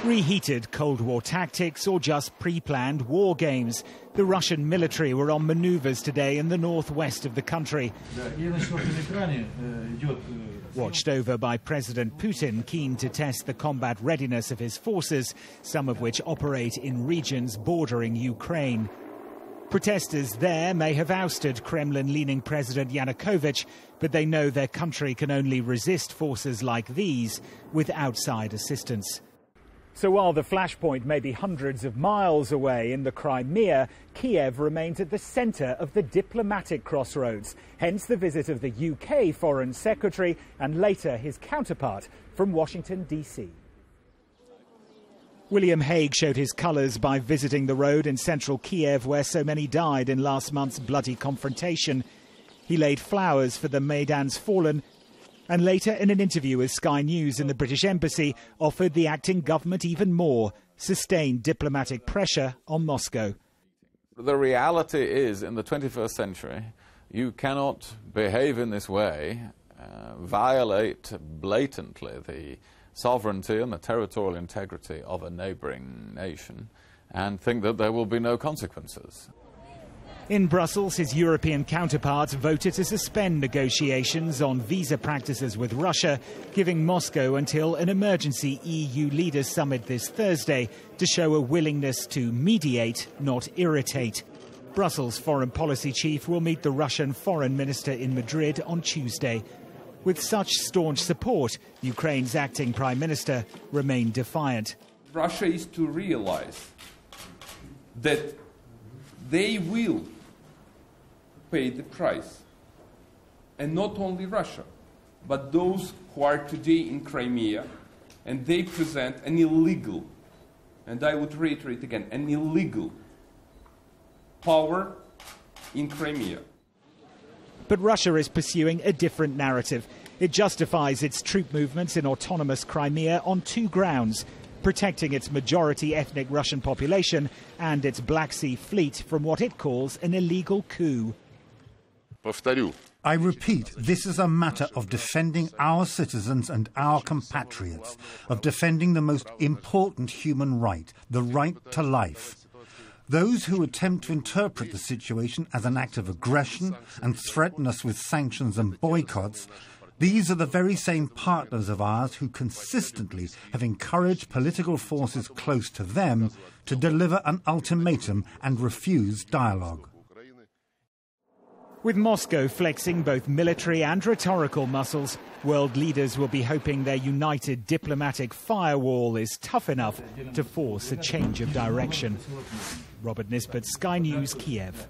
Reheated Cold War tactics or just pre-planned war games? The Russian military were on maneuvers today in the northwest of the country. Watched over by President Putin, keen to test the combat readiness of his forces, some of which operate in regions bordering Ukraine. Protesters there may have ousted Kremlin-leaning President Yanukovych, but they know their country can only resist forces like these with outside assistance. So while the flashpoint may be hundreds of miles away in the Crimea, Kiev remains at the centre of the diplomatic crossroads, hence the visit of the UK Foreign Secretary and later his counterpart from Washington, D.C. William Hague showed his colours by visiting the road in central Kiev where so many died in last month's bloody confrontation. He laid flowers for the Maidan's fallen, and later in an interview with Sky News in the British Embassy offered the acting government even more, sustained diplomatic pressure on Moscow. The reality is, in the 21st century, you cannot behave in this way, violate blatantly the sovereignty and the territorial integrity of a neighbouring nation, and think that there will be no consequences. In Brussels, his European counterparts voted to suspend negotiations on visa practices with Russia, giving Moscow until an emergency EU leaders summit this Thursday to show a willingness to mediate, not irritate. Brussels' foreign policy chief will meet the Russian foreign minister in Madrid on Tuesday. With such staunch support, Ukraine's acting prime minister remained defiant. Russia is to realize that they will pay the price. And not only Russia, but those who are today in Crimea, and they present an illegal, and I would reiterate again, an illegal power in Crimea. But Russia is pursuing a different narrative. It justifies its troop movements in autonomous Crimea on two grounds: protecting its majority ethnic Russian population and its Black Sea fleet from what it calls an illegal coup. I repeat, this is a matter of defending our citizens and our compatriots, of defending the most important human right, the right to life. Those who attempt to interpret the situation as an act of aggression and threaten us with sanctions and boycotts, these are the very same partners of ours who consistently have encouraged political forces close to them to deliver an ultimatum and refuse dialogue. With Moscow flexing both military and rhetorical muscles, world leaders will be hoping their united diplomatic firewall is tough enough to force a change of direction. Robert Nisbet, Sky News, Kiev.